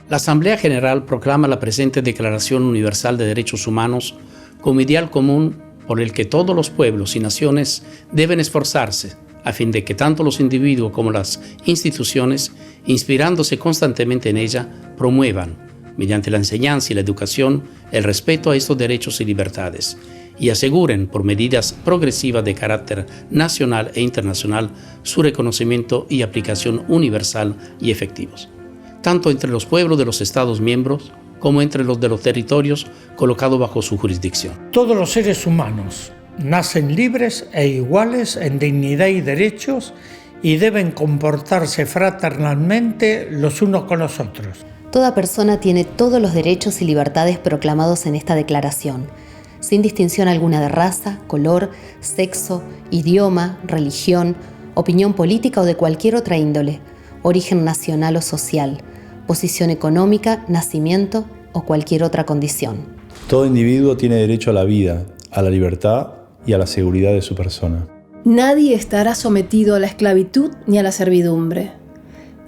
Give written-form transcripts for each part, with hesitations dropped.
La Asamblea General proclama la presente Declaración Universal de Derechos Humanos como ideal común por el que todos los pueblos y naciones deben esforzarse a fin de que tanto los individuos como las instituciones, inspirándose constantemente en ella, promuevan, mediante la enseñanza y la educación, el respeto a estos derechos y libertades, y aseguren, por medidas progresivas de carácter nacional e internacional, su reconocimiento y aplicación universal y efectivos, tanto entre los pueblos de los Estados miembros como entre los de los territorios colocados bajo su jurisdicción. Todos los seres humanos nacen libres e iguales en dignidad y derechos y deben comportarse fraternalmente los unos con los otros. Toda persona tiene todos los derechos y libertades proclamados en esta declaración, sin distinción alguna de raza, color, sexo, idioma, religión, opinión política o de cualquier otra índole, origen nacional o social, posición económica, nacimiento o cualquier otra condición. Todo individuo tiene derecho a la vida, a la libertad y a la seguridad de su persona. Nadie estará sometido a la esclavitud ni a la servidumbre.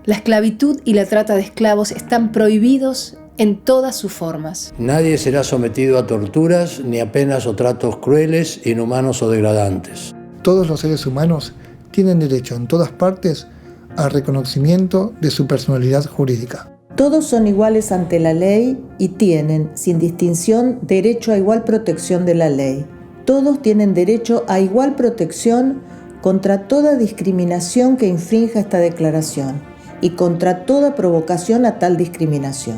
La esclavitud y la trata de esclavos están prohibidos en todas sus formas. Nadie será sometido a torturas ni a penas o tratos crueles, inhumanos o degradantes. Todos los seres humanos tienen derecho en todas partes al reconocimiento de su personalidad jurídica. Todos son iguales ante la ley y tienen, sin distinción, derecho a igual protección de la ley. Todos tienen derecho a igual protección contra toda discriminación que infrinja esta declaración y contra toda provocación a tal discriminación.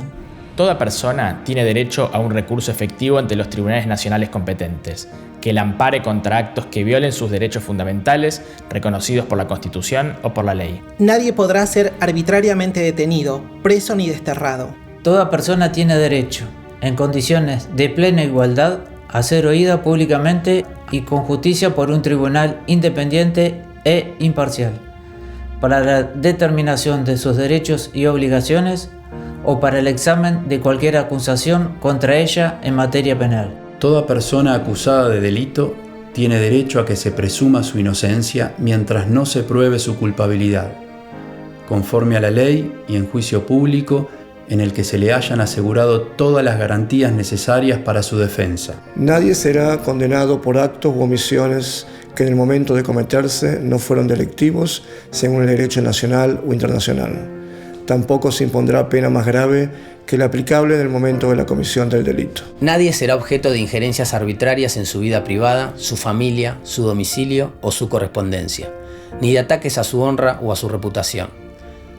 Toda persona tiene derecho a un recurso efectivo ante los tribunales nacionales competentes, que la ampare contra actos que violen sus derechos fundamentales reconocidos por la Constitución o por la ley. Nadie podrá ser arbitrariamente detenido, preso ni desterrado. Toda persona tiene derecho, en condiciones de plena igualdad, a ser oída públicamente y con justicia por un tribunal independiente e imparcial, para la determinación de sus derechos y obligaciones o para el examen de cualquier acusación contra ella en materia penal. Toda persona acusada de delito tiene derecho a que se presuma su inocencia mientras no se pruebe su culpabilidad, conforme a la ley y en juicio público en el que se le hayan asegurado todas las garantías necesarias para su defensa. Nadie será condenado por actos u omisiones que en el momento de cometerse no fueron delictivos según el derecho nacional o internacional. Tampoco se impondrá pena más grave que la aplicable en el momento de la comisión del delito. Nadie será objeto de injerencias arbitrarias en su vida privada, su familia, su domicilio o su correspondencia, ni de ataques a su honra o a su reputación.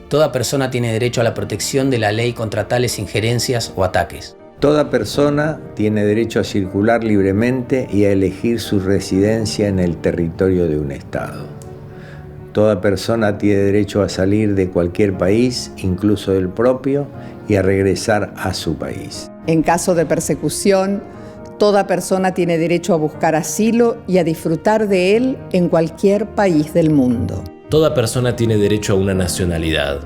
Toda persona tiene derecho a la protección de la ley contra tales injerencias o ataques. Toda persona tiene derecho a circular libremente y a elegir su residencia en el territorio de un Estado. Toda persona tiene derecho a salir de cualquier país, incluso del propio, y a regresar a su país. En caso de persecución, toda persona tiene derecho a buscar asilo y a disfrutar de él en cualquier país del mundo. Toda persona tiene derecho a una nacionalidad.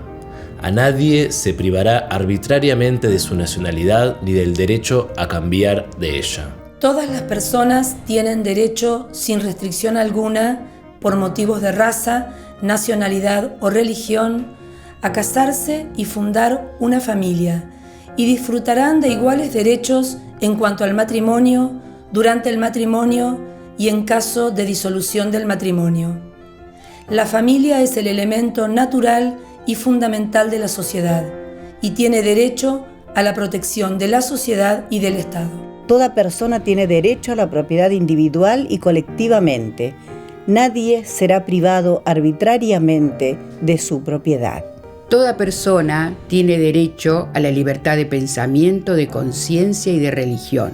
A nadie se privará arbitrariamente de su nacionalidad ni del derecho a cambiar de ella. Todas las personas tienen derecho, sin restricción alguna, por motivos de raza, nacionalidad o religión, a casarse y fundar una familia, y disfrutarán de iguales derechos en cuanto al matrimonio, durante el matrimonio y en caso de disolución del matrimonio. La familia es el elemento natural y fundamental de la sociedad, y tiene derecho a la protección de la sociedad y del Estado. Toda persona tiene derecho a la propiedad individual y colectivamente. Nadie será privado arbitrariamente de su propiedad. Toda persona tiene derecho a la libertad de pensamiento, de conciencia y de religión.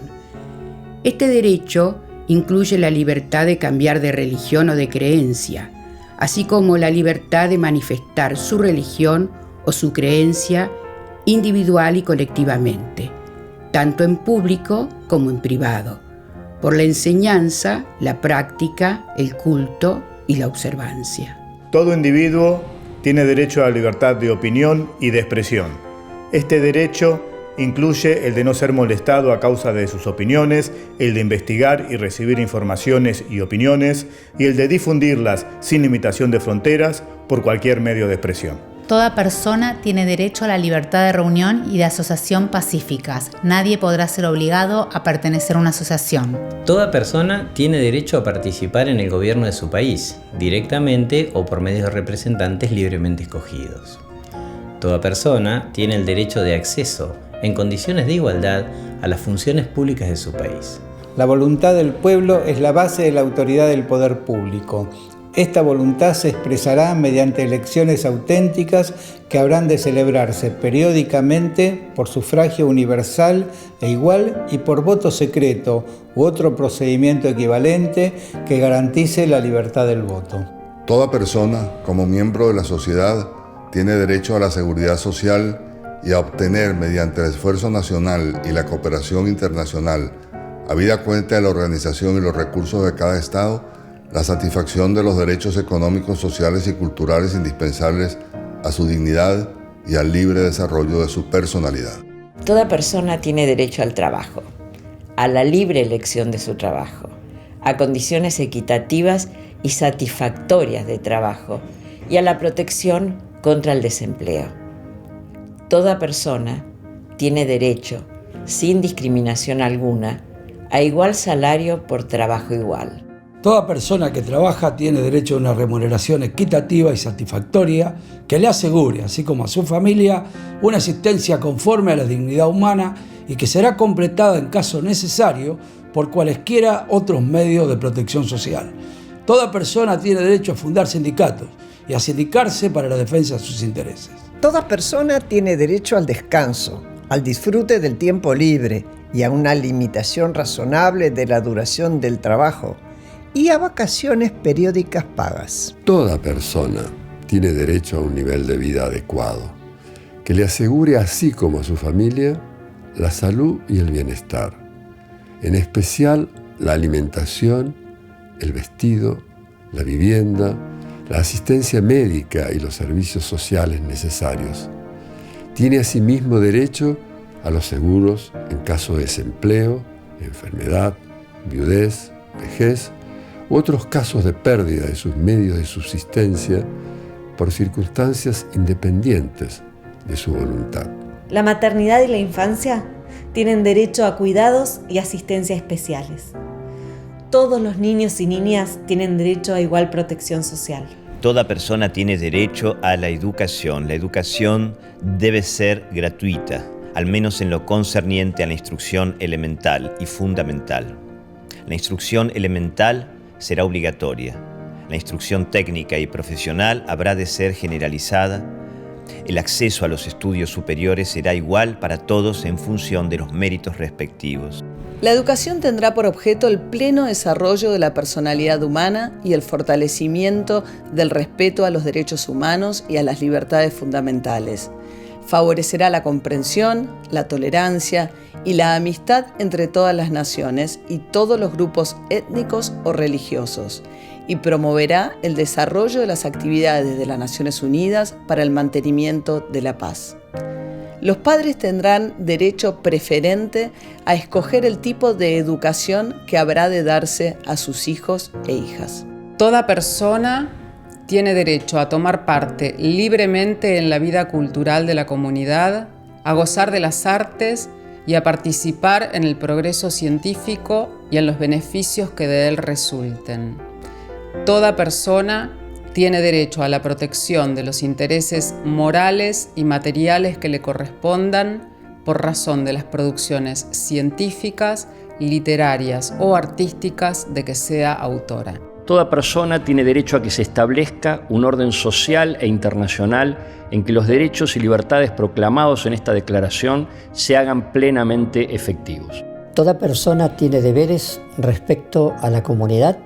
Este derecho incluye la libertad de cambiar de religión o de creencia, así como la libertad de manifestar su religión o su creencia individual y colectivamente, tanto en público como en privado, por la enseñanza, la práctica, el culto y la observancia. Todo individuo tiene derecho a la libertad de opinión y de expresión. Este derecho incluye el de no ser molestado a causa de sus opiniones, el de investigar y recibir informaciones y opiniones, y el de difundirlas sin limitación de fronteras por cualquier medio de expresión. Toda persona tiene derecho a la libertad de reunión y de asociación pacíficas. Nadie podrá ser obligado a pertenecer a una asociación. Toda persona tiene derecho a participar en el gobierno de su país, directamente o por medio de representantes libremente escogidos. Toda persona tiene el derecho de acceso, en condiciones de igualdad, a las funciones públicas de su país. La voluntad del pueblo es la base de la autoridad del poder público. Esta voluntad se expresará mediante elecciones auténticas que habrán de celebrarse periódicamente por sufragio universal e igual y por voto secreto u otro procedimiento equivalente que garantice la libertad del voto. Toda persona, como miembro de la sociedad, tiene derecho a la seguridad social y a obtener, mediante el esfuerzo nacional y la cooperación internacional, habida cuenta de la organización y los recursos de cada Estado, la satisfacción de los derechos económicos, sociales y culturales indispensables a su dignidad y al libre desarrollo de su personalidad. Toda persona tiene derecho al trabajo, a la libre elección de su trabajo, a condiciones equitativas y satisfactorias de trabajo y a la protección contra el desempleo. Toda persona tiene derecho, sin discriminación alguna, a igual salario por trabajo igual. Toda persona que trabaja tiene derecho a una remuneración equitativa y satisfactoria que le asegure, así como a su familia, una existencia conforme a la dignidad humana y que será completada en caso necesario por cualesquiera otros medios de protección social. Toda persona tiene derecho a fundar sindicatos y a sindicarse para la defensa de sus intereses. Toda persona tiene derecho al descanso, al disfrute del tiempo libre y a una limitación razonable de la duración del trabajo y a vacaciones periódicas pagas. Toda persona tiene derecho a un nivel de vida adecuado, que le asegure, así como a su familia, la salud y el bienestar, en especial la alimentación, el vestido, la vivienda, la asistencia médica y los servicios sociales necesarios. Tiene asimismo derecho a los seguros en caso de desempleo, enfermedad, viudez, vejez u otros casos de pérdida de sus medios de subsistencia por circunstancias independientes de su voluntad. La maternidad y la infancia tienen derecho a cuidados y asistencia especiales. Todos los niños y niñas tienen derecho a igual protección social. Toda persona tiene derecho a la educación. La educación debe ser gratuita, al menos en lo concerniente a la instrucción elemental y fundamental. La instrucción elemental será obligatoria. La instrucción técnica y profesional habrá de ser generalizada. El acceso a los estudios superiores será igual para todos en función de los méritos respectivos. La educación tendrá por objeto el pleno desarrollo de la personalidad humana y el fortalecimiento del respeto a los derechos humanos y a las libertades fundamentales. Favorecerá la comprensión, la tolerancia y la amistad entre todas las naciones y todos los grupos étnicos o religiosos, y promoverá el desarrollo de las actividades de las Naciones Unidas para el mantenimiento de la paz. Los padres tendrán derecho preferente a escoger el tipo de educación que habrá de darse a sus hijos e hijas. Toda persona tiene derecho a tomar parte libremente en la vida cultural de la comunidad, a gozar de las artes y a participar en el progreso científico y en los beneficios que de él resulten. Toda persona tiene derecho a la protección de los intereses morales y materiales que le correspondan por razón de las producciones científicas, literarias o artísticas de que sea autora. Toda persona tiene derecho a que se establezca un orden social e internacional en que los derechos y libertades proclamados en esta declaración se hagan plenamente efectivos. Toda persona tiene deberes respecto a la comunidad,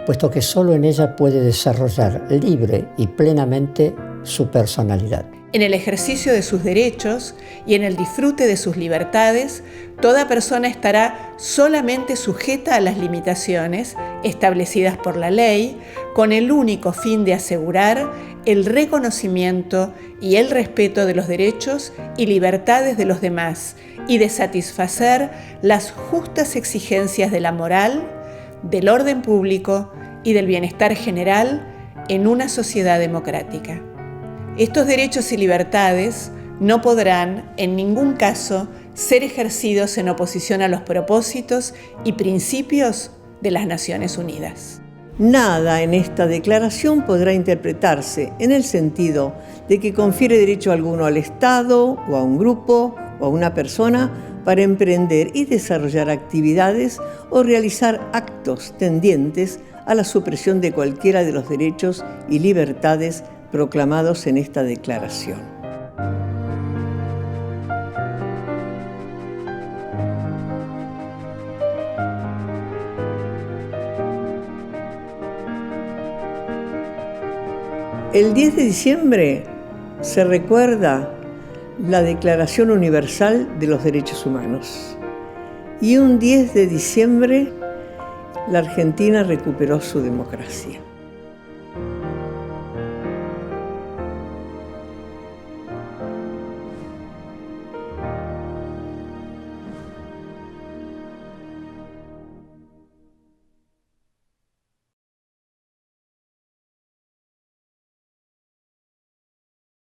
puesto que solo en ella puede desarrollar libre y plenamente su personalidad. En el ejercicio de sus derechos y en el disfrute de sus libertades, toda persona estará solamente sujeta a las limitaciones establecidas por la ley, con el único fin de asegurar el reconocimiento y el respeto de los derechos y libertades de los demás y de satisfacer las justas exigencias de la moral, del orden público y del bienestar general en una sociedad democrática. Estos derechos y libertades no podrán, en ningún caso, ser ejercidos en oposición a los propósitos y principios de las Naciones Unidas. Nada en esta declaración podrá interpretarse en el sentido de que confiere derecho alguno al Estado o a un grupo o a una persona para emprender y desarrollar actividades o realizar actos tendientes a la supresión de cualquiera de los derechos y libertades proclamados en esta declaración. El 10 de diciembre se recuerda la Declaración Universal de los Derechos Humanos y un 10 de diciembre la Argentina recuperó su democracia.